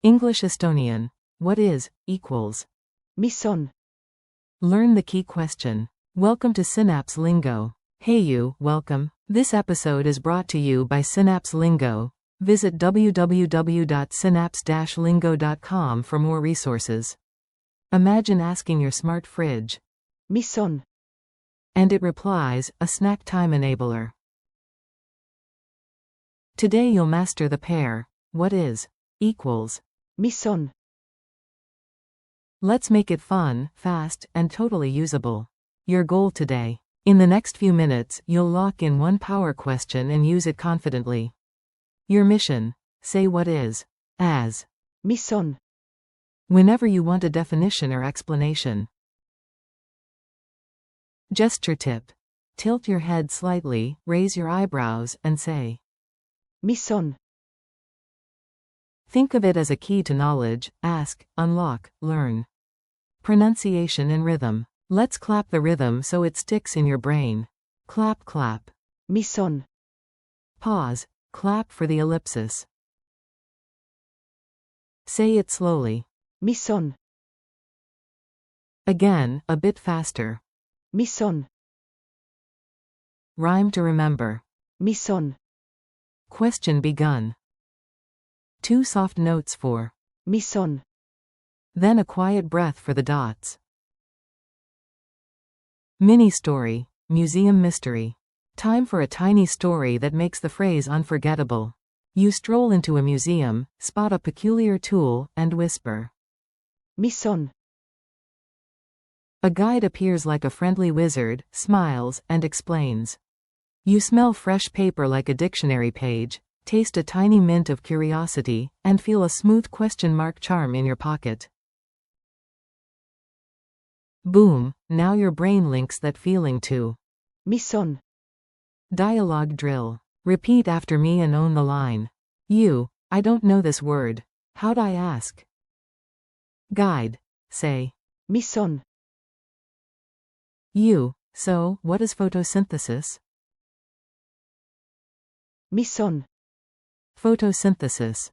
English Estonian. What is, equals. Mis on? Learn the key question. Welcome to Synapse Lingo. Hey you, welcome. This episode is brought to you by Synapse Lingo. Visit www.synapse-lingo.com for more resources. Imagine asking your smart fridge. Mis on? And it replies, a snack time enabler. Today you'll master the pair, what is, equals. Mis on? Let's make it fun, fast, and totally usable. Your goal today. In the next few minutes, you'll lock in one power question and use it confidently. Your mission. Say what is, as. Mis on? Whenever you want a definition or explanation. Gesture tip. Tilt your head slightly, raise your eyebrows, and say. Mis on? Think of it as a key to knowledge, ask, unlock, learn. Pronunciation and rhythm. Let's clap the rhythm so it sticks in your brain. Clap, clap. Mis on? Pause, clap for the ellipsis. Say it slowly. Mis on? Again, a bit faster. Mis on? Rhyme to remember. Mis on? Question begun. 2 soft notes for. Mis on? Then a quiet breath for the dots. Mini story, museum mystery. Time for a tiny story that makes the phrase unforgettable. You stroll into a museum, spot a peculiar tool, and whisper. Mis on? A guide appears like a friendly wizard, smiles, and explains. You smell fresh paper like a dictionary page, taste a tiny mint of curiosity, and feel a smooth question mark charm in your pocket. Boom, now your brain links that feeling to. Mis on? Dialogue drill. Repeat after me and own the line. You, I don't know this word. How'd I ask? Guide. Say. Mis on? You, so, what is photosynthesis? Mis on? Photosynthesis.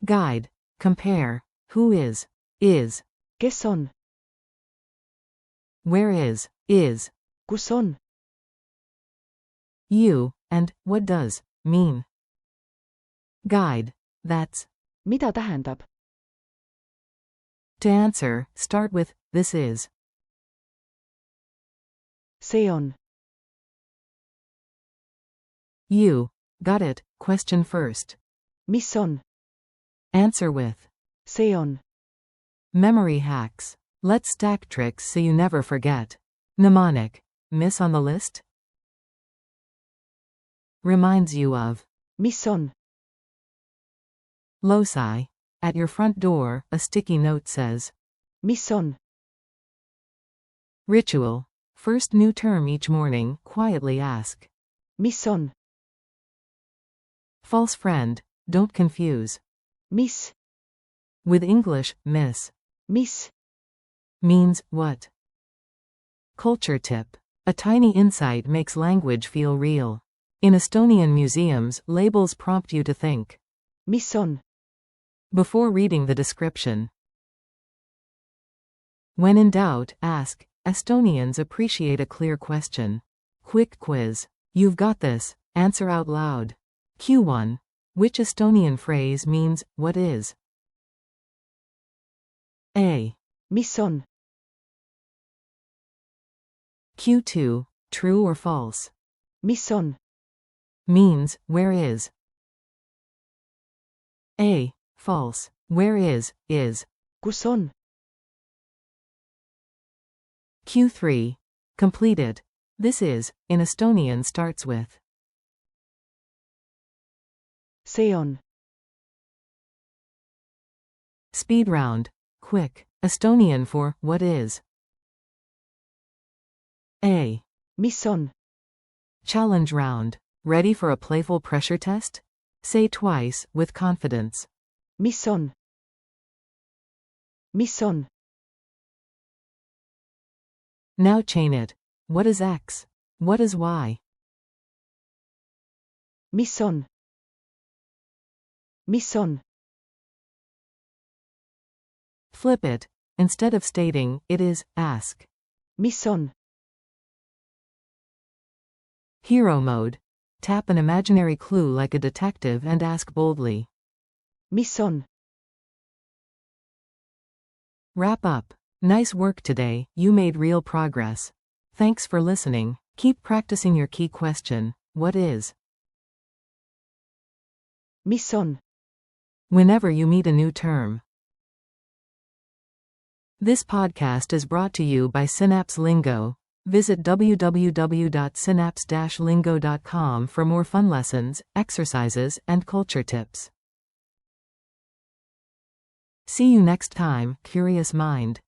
Guide. Compare. Who is. Kes on? Where is. Kus on? You, and, what does, mean. Guide. That's. Mida tähendab? To answer, start with, this is. See on? You. Got it, question first. Mis on? Answer with. See on? Memory hacks. Let's stack tricks so you never forget. Mnemonic. Miss on the list? Reminds you of. Mis on? Loci. At your front door, a sticky note says. Mis on? Ritual. First new term each morning, quietly ask. Mis on? False friend. Don't confuse. Mis? With English, miss. Mis? Means, what? Culture tip. A tiny insight makes language feel real. In Estonian museums, labels prompt you to think. Mis on? Before reading the description. When in doubt, ask. Estonians appreciate a clear question. Quick quiz. You've got this. Answer out loud. Q1. Which Estonian phrase means, what is? A. Mis on? Q2. True or false? Mis on? Means, where is? A. False. Where is. Kus on? Q3. Completed. This is, in Estonian starts with. See on? Speed round. Quick. Estonian for, what is? A. Mis on? Challenge round. Ready for a playful pressure test? Say twice, with confidence. Mis on? Mis on? Now chain it. What is X? What is Y? Mis on? Miss on? Flip it. Instead of stating, it is, ask. Miss on? Hero mode. Tap an imaginary clue like a detective and ask boldly. Miss on? Wrap up. Nice work today, you made real progress. Thanks for listening. Keep practicing your key question. What is? Miss on? Whenever you meet a new term. This podcast is brought to you by Synapse Lingo. Visit www.synapse-lingo.com for more fun lessons, exercises, and culture tips. See you next time, curious mind.